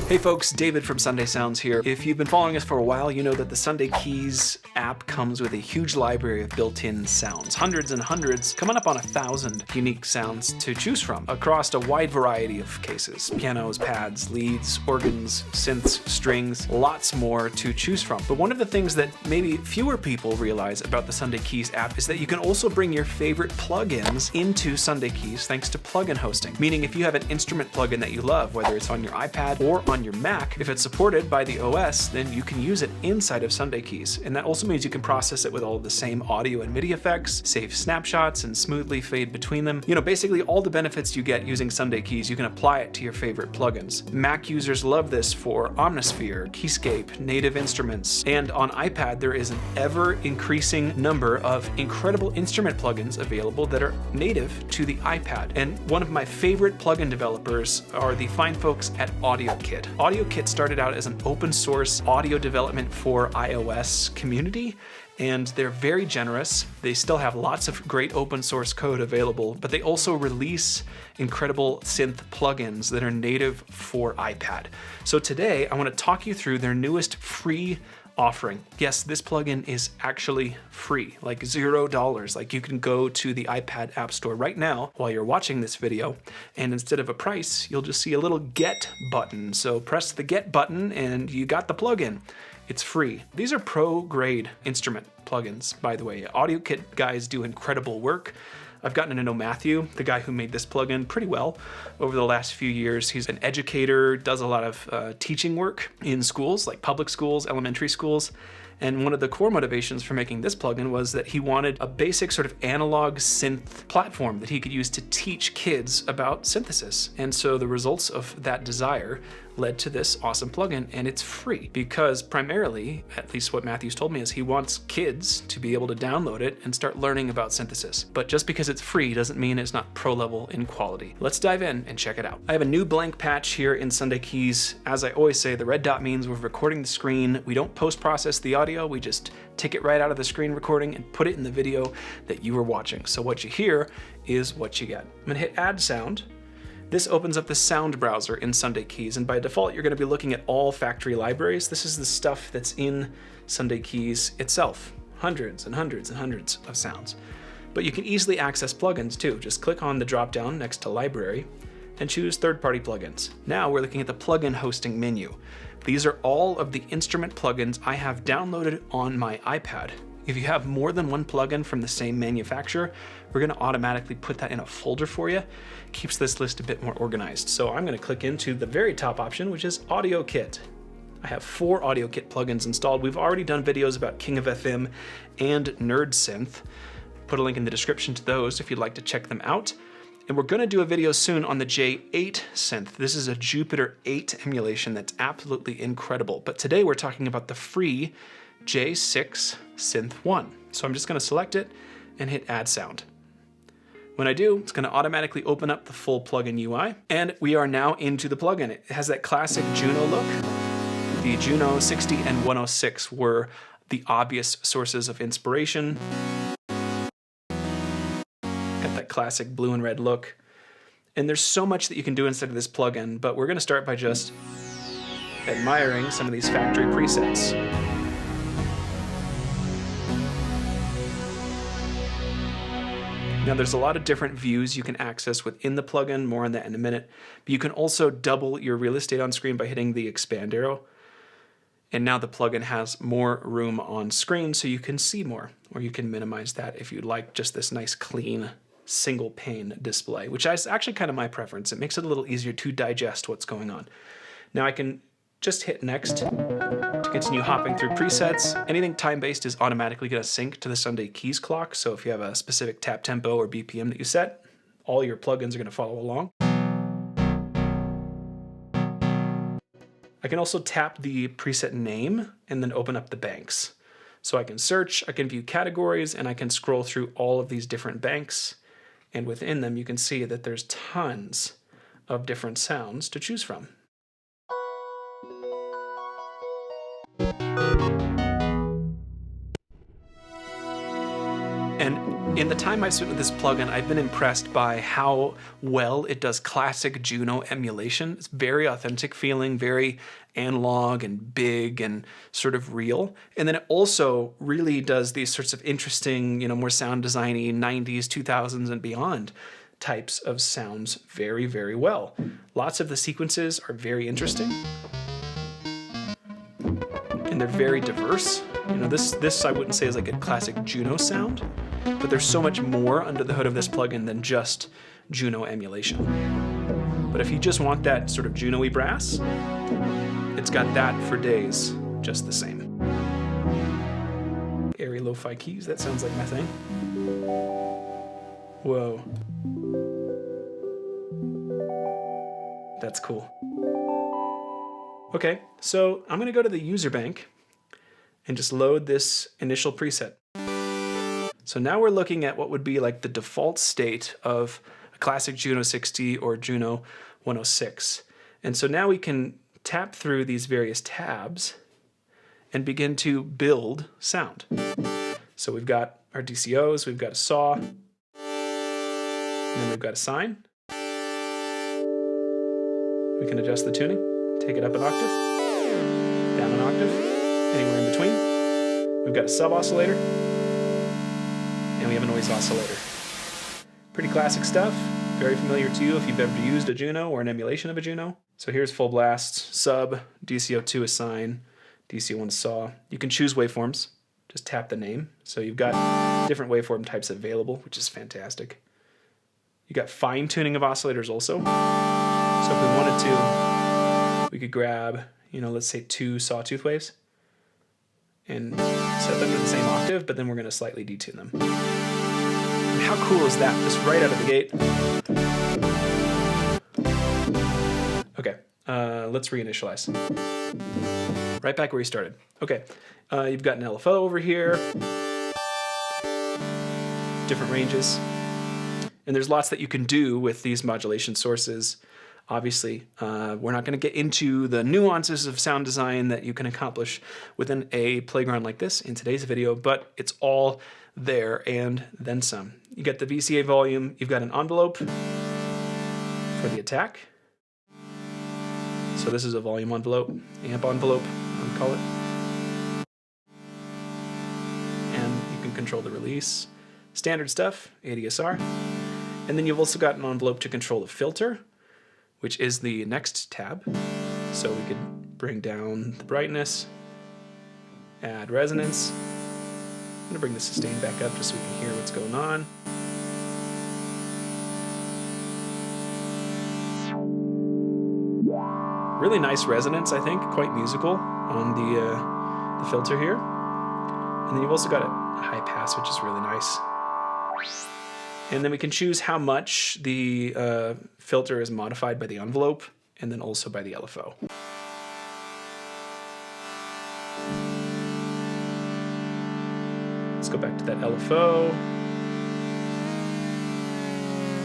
Hey folks, David from Sunday Sounds here. If you've been following us for a while, you know that the SundayKeys app comes with a huge library of built-in sounds. Hundreds and hundreds, coming up on 1,000 unique sounds to choose from across a wide variety of cases. Pianos, pads, leads, organs, synths, strings, lots more to choose from. But one of the things that maybe fewer people realize about the SundayKeys app is that you can also bring your favorite plugins into SundayKeys thanks to plugin hosting. Meaning if you have an instrument plugin that you love, whether it's on your iPad or on your Mac, if it's supported by the OS, then you can use it inside of SundayKeys. And that also means you can process it with all of the same audio and Midi effects, save snapshots, and smoothly fade between them. You know, basically all the benefits you get using SundayKeys, you can apply it to your favorite plugins. Mac users love this for Omnisphere, Keyscape, native instruments, and on iPad there is an ever-increasing number of incredible instrument plugins available that are native to the iPad. And one of my favorite plugin developers are the fine folks at AudioKit. AudioKit started out as an open source audio development for iOS community, and they're very generous. They still have lots of great open source code available, but they also release incredible synth plugins that are native for iPad. So today I want to talk you through their newest free offering. Yes, this plugin is actually free, like $0. Like you can go to the iPad App Store right now while you're watching this video, and instead of a price, you'll just see a little get button. So press the get button and you got the plugin. It's free. These are pro-grade instrument plugins, by the way. AudioKit guys do incredible work. I've gotten to know Matthew, the guy who made this plugin, pretty well over the last few years. He's an educator, does a lot of teaching work in schools, like public schools, elementary schools. And one of the core motivations for making this plugin was that he wanted a basic sort of analog synth platform that he could use to teach kids about synthesis. And so the results of that desire led to this awesome plugin, and it's free because primarily, at least what Matthew's told me, is he wants kids to be able to download it and start learning about synthesis. But just because it's free doesn't mean it's not pro level in quality. Let's dive in and check it out. I have a new blank patch here in SundayKeys. As I always say, the red dot means we're recording the screen. We don't post-process the audio, we just take it right out of the screen recording and put it in the video that you were watching. So what you hear is what you get. I'm gonna hit add sound. This opens up the sound browser in SundayKeys, and by default, you're gonna be looking at all factory libraries. This is the stuff that's in SundayKeys itself. Hundreds and hundreds and hundreds of sounds. But you can easily access plugins too. Just click on the drop-down next to library and choose third-party plugins. Now we're looking at the plugin hosting menu. These are all of the instrument plugins I have downloaded on my iPad. If you have more than one plugin from the same manufacturer, we're gonna automatically put that in a folder for you. Keeps this list a bit more organized. So I'm gonna click into the very top option, which is AudioKit. I have 4 AudioKit plugins installed. We've already done videos about King of FM and Nerd Synth. Put a link in the description to those if you'd like to check them out. And we're gonna do a video soon on the J8 synth. This is a Jupiter 8 emulation that's absolutely incredible. But today we're talking about the free J6 Synth 1. So I'm just gonna select it and hit add sound. When I do, it's gonna automatically open up the full plugin UI. And we are now into the plugin. It has that classic Juno look. The Juno 60 and 106 were the obvious sources of inspiration. Got that classic blue and red look. And there's so much that you can do inside of this plugin, but we're gonna start by just admiring some of these factory presets. Now there's a lot of different views you can access within the plugin, more on that in a minute, but you can also double your real estate on screen by hitting the expand arrow. And now the plugin has more room on screen so you can see more, or you can minimize that if you'd like just this nice clean single pane display, which is actually kind of my preference. It makes it a little easier to digest what's going on. Now I can just hit next to continue hopping through presets. Anything time-based is automatically gonna sync to the SundayKeys clock, so if you have a specific tap tempo or BPM that you set, all your plugins are gonna follow along. I can also tap the preset name and then open up the banks. So I can search, I can view categories, and I can scroll through all of these different banks. And within them, you can see that there's tons of different sounds to choose from. And in the time I've spent with this plugin, I've been impressed by how well it does classic Juno emulation. It's very authentic feeling, very analog and big and sort of real. And then it also really does these sorts of interesting, more sound designy 90s, 2000s and beyond types of sounds very, very well. Lots of the sequences are very interesting. And they're very diverse. This I wouldn't say is like a classic Juno sound, but there's so much more under the hood of this plugin than just Juno emulation. But if you just want that sort of Juno-y brass, it's got that for days, just the same. Airy lo-fi keys, that sounds like my thing. Whoa. That's cool. Okay, so I'm gonna go to the user bank and just load this initial preset. So now we're looking at what would be like the default state of a classic Juno 60 or Juno 106. And so now we can tap through these various tabs and begin to build sound. So we've got our DCOs, we've got a saw, and then we've got a sine. We can adjust the tuning, take it up an octave, down an octave, anywhere in between. We've got a sub oscillator, and we have a noise oscillator. Pretty classic stuff, very familiar to you if you've ever used a Juno or an emulation of a Juno. So here's full blast, sub, DCO2 is sine, DCO1 is saw. You can choose waveforms, just tap the name. So you've got different waveform types available, which is fantastic. You got fine tuning of oscillators also. So if we wanted to, we could grab, let's say 2 sawtooth waves and set them to the same octave, but then we're going to slightly detune them. And how cool is that? Just right out of the gate. Okay, let's reinitialize. Right back where we started. Okay, you've got an LFO over here, different ranges, and there's lots that you can do with these modulation sources. Obviously, we're not going to get into the nuances of sound design that you can accomplish within a playground like this in today's video, but it's all there and then some. You get the VCA volume, you've got an envelope for the attack. So this is a volume envelope, amp envelope, I would call it. And you can control the release. Standard stuff, ADSR. And then you've also got an envelope to control the filter, which is the next tab. So we could bring down the brightness, add resonance. I'm gonna bring the sustain back up just so we can hear what's going on. Really nice resonance, I think, quite musical on the filter here. And then you've also got a high pass, which is really nice. And then we can choose how much the filter is modified by the envelope and then also by the LFO. Let's go back to that LFO.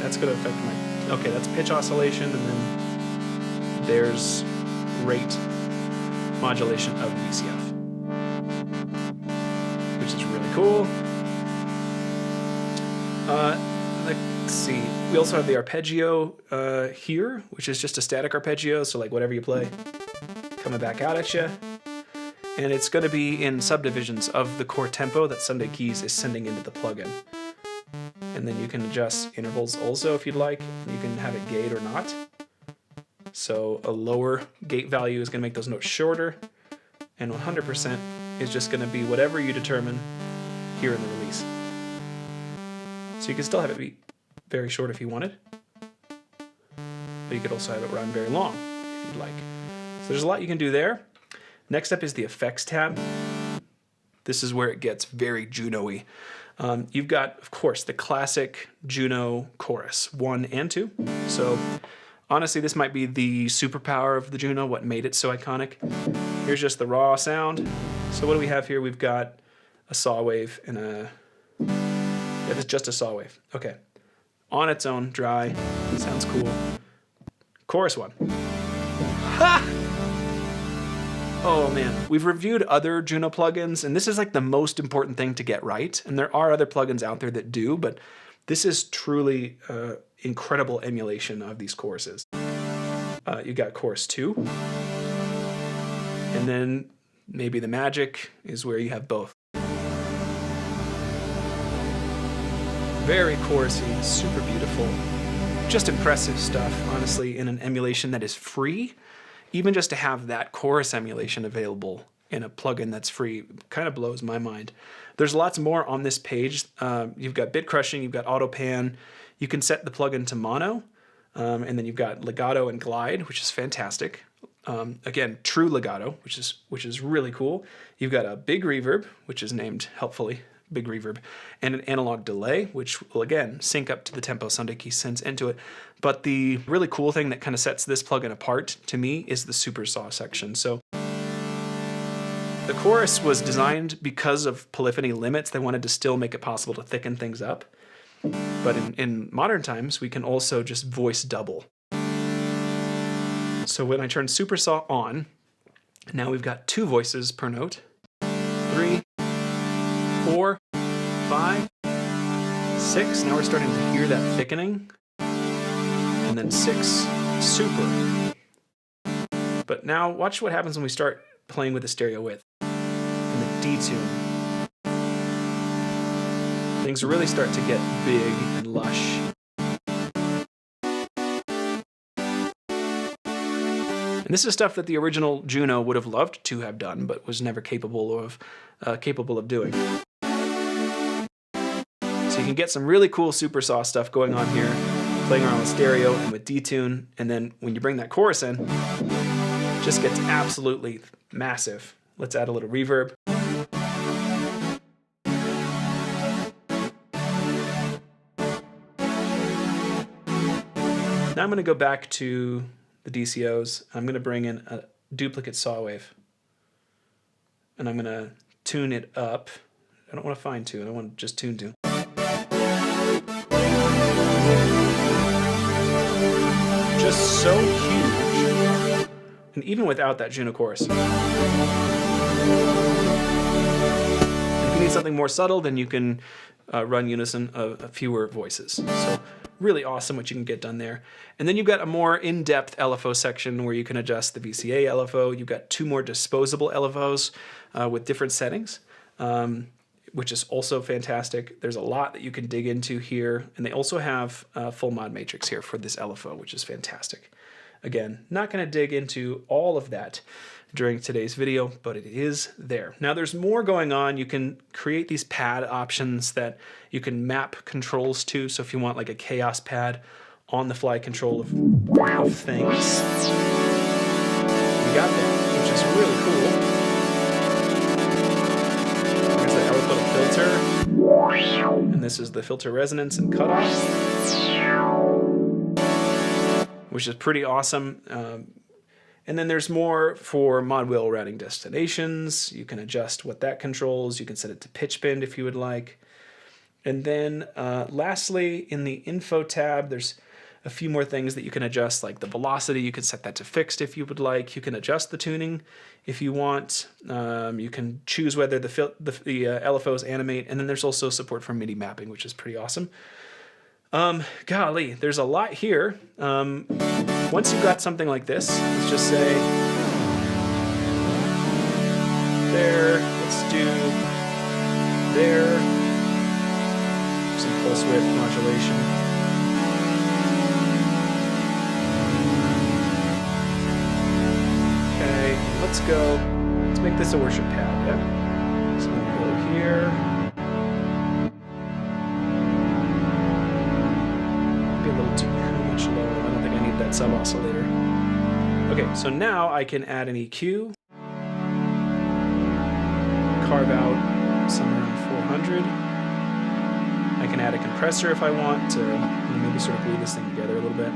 That's going to affect my... Okay, that's pitch oscillation, and then there's rate modulation of VCF, which is really cool. Let's see. We also have the arpeggio here, which is just a static arpeggio, so like whatever you play, coming back out at you. And it's going to be in subdivisions of the core tempo that SundayKeys is sending into the plugin. And then you can adjust intervals also if you'd like. You can have it gate or not. So a lower gate value is going to make those notes shorter, and 100% is just going to be whatever you determine here in the release. So you can still have it be very short if you wanted, but you could also have it run very long if you'd like. So there's a lot you can do there. Next up is the effects tab. This is where it gets very Juno-y. You've got, of course, the classic Juno chorus, 1 and 2. So honestly, this might be the superpower of the Juno, what made it so iconic. Here's just the raw sound. So what do we have here? We've got a saw wave and a... Yeah, this is just a saw wave. Okay. On its own, dry. Sounds cool. Chorus 1. Ha! Oh man, we've reviewed other Juno plugins, and this is like the most important thing to get right. And there are other plugins out there that do, but this is truly incredible emulation of these choruses. You got chorus 2, and then maybe the magic is where you have both. Very chorusy, super beautiful, just impressive stuff, honestly, in an emulation that is free. Even just to have that chorus emulation available in a plugin that's free kind of blows my mind. There's lots more on this page. You've got bit crushing, you've got auto pan. You can set the plugin to mono, and then you've got legato and glide, which is fantastic. Again, true legato, which is really cool. You've got a big reverb, which is named helpfully big reverb, and an analog delay, which will again sync up to the tempo SundayKeys sends into it. But the really cool thing that kind of sets this plugin apart to me is the super saw section. So the chorus was designed because of polyphony limits. They wanted to still make it possible to thicken things up. But in modern times, we can also just voice double. So when I turn super saw on, now we've got 2 voices per note. 3, 4, 5, 6. Now we're starting to hear that thickening. And then 6, super. But now watch what happens when we start playing with the stereo width and the D-tune. Things really start to get big and lush. And this is stuff that the original Juno would have loved to have done, but was never capable of doing. So you can get some really cool super saw stuff going on here, playing around with stereo and with detune, and then when you bring that chorus in, it just gets absolutely massive. Let's add a little reverb. Now I'm going to go back to the DCOs. I'm going to bring in a duplicate saw wave, and I'm going to tune it up. I don't want to fine tune, I want to just tune. Just so huge, and even without that Juno chorus. If you need something more subtle, then you can run unison of fewer voices. So really awesome what you can get done there. And then you've got a more in-depth LFO section where you can adjust the VCA LFO. You've got 2 more disposable LFOs with different settings, which is also fantastic. There's a lot that you can dig into here. And they also have a full mod matrix here for this LFO, which is fantastic. Again, not going to dig into all of that during today's video, but it is there. Now there's more going on. You can create these pad options that you can map controls to. So if you want like a chaos pad, on the fly control of things, we got that, which is really cool. There's the LFO filter, and this is the filter resonance and cutoff, which is pretty awesome. And then there's more for mod wheel routing destinations. You can adjust what that controls. You can set it to pitch bend if you would like. And then lastly, in the info tab, there's a few more things that you can adjust, like the velocity. You can set that to fixed if you would like. You can adjust the tuning if you want. You can choose whether the LFOs animate. And then there's also support for MIDI mapping, which is pretty awesome. Golly, there's a lot here. Once you've got something like this, let's just say, there, let's do there, some pulse width modulation. Okay, let's make this a worship pad, yeah? So I'm gonna go here. Maybe a little too much low. I don't think I need that sub oscillator. Okay, so now I can add an EQ, carve out somewhere around 400. I can add a compressor if I want to maybe sort of glue this thing together a little bit.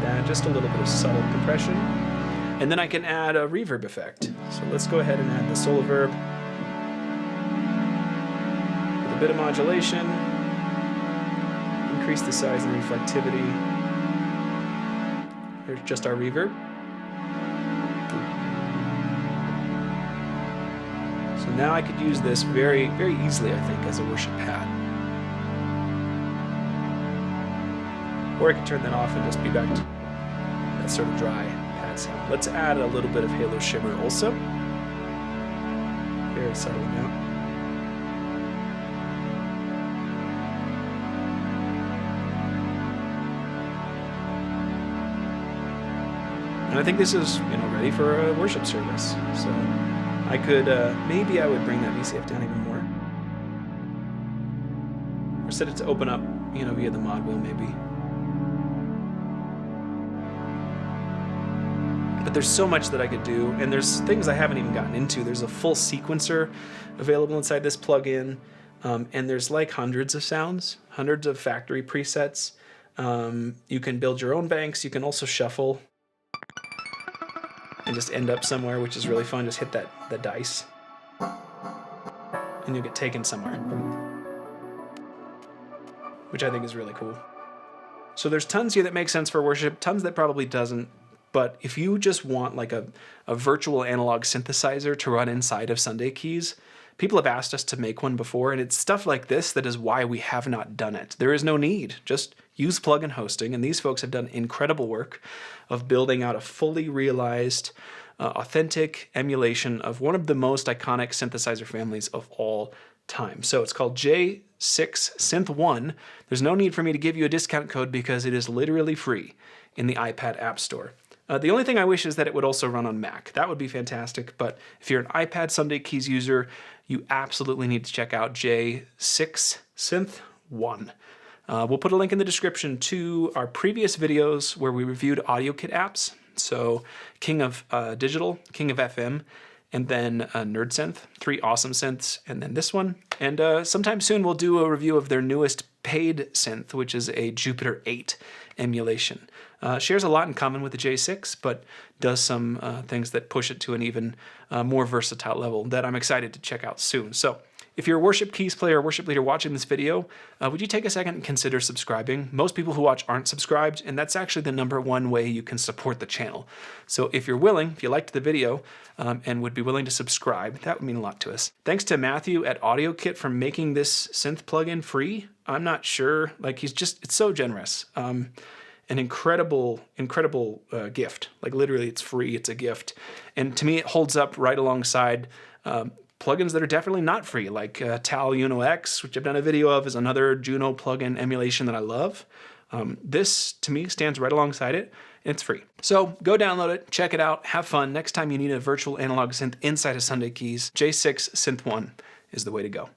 Add just a little bit of subtle compression. And then I can add a reverb effect. So let's go ahead and add the solo verb. With a bit of modulation. Increase the size and reflectivity. There's just our reverb. So now I could use this very, very easily, I think, as a worship pad. Or I could turn that off and just be back to that sort of dry pad sound. Let's add a little bit of halo shimmer also. Very subtle amount. And I think this is, ready for a worship service. So I could, maybe I would bring that VCF down even more. Or set it to open up, via the mod wheel maybe. But there's so much that I could do, and there's things I haven't even gotten into. There's a full sequencer available inside this plugin, and there's like hundreds of sounds, hundreds of factory presets. You can build your own banks. You can also shuffle and just end up somewhere, which is really fun. Just hit the dice, and you'll get taken somewhere, which I think is really cool. So there's tons here that make sense for worship, tons that probably doesn't. But if you just want like a virtual analog synthesizer to run inside of SundayKeys, people have asked us to make one before, and it's stuff like this that is why we have not done it. There is no need. Just use plugin hosting, and these folks have done incredible work of building out a fully realized, authentic emulation of one of the most iconic synthesizer families of all time. So it's called J6 Synth 1. There's no need for me to give you a discount code because it is literally free in the iPad App Store. The only thing I wish is that it would also run on Mac. That would be fantastic, but if you're an iPad SundayKeys user, you absolutely need to check out J6 Synth 1. We'll put a link in the description to our previous videos where we reviewed AudioKit apps. So King of Digital, King of FM, and then NerdSynth, 3 awesome synths, and then this one. And sometime soon we'll do a review of their newest paid synth, which is a Jupiter 8 emulation. Shares a lot in common with the J6, but does some things that push it to an even more versatile level that I'm excited to check out soon. So if you're a Worship Keys player or worship leader watching this video, would you take a second and consider subscribing? Most people who watch aren't subscribed, and that's actually the #1 way you can support the channel. So if you're willing, if you liked the video and would be willing to subscribe, that would mean a lot to us. Thanks to Matthew at AudioKit for making this synth plugin free. I'm not sure, it's so generous. An incredible gift. Like literally it's free, it's a gift. And to me it holds up right alongside plugins that are definitely not free, like Tal Uno X, which I've done a video of, is another Juno plugin emulation that I love. This, to me, stands right alongside it, and it's free. So go download it, check it out, have fun. Next time you need a virtual analog synth inside of SundayKeys, J6 Synth 1 is the way to go.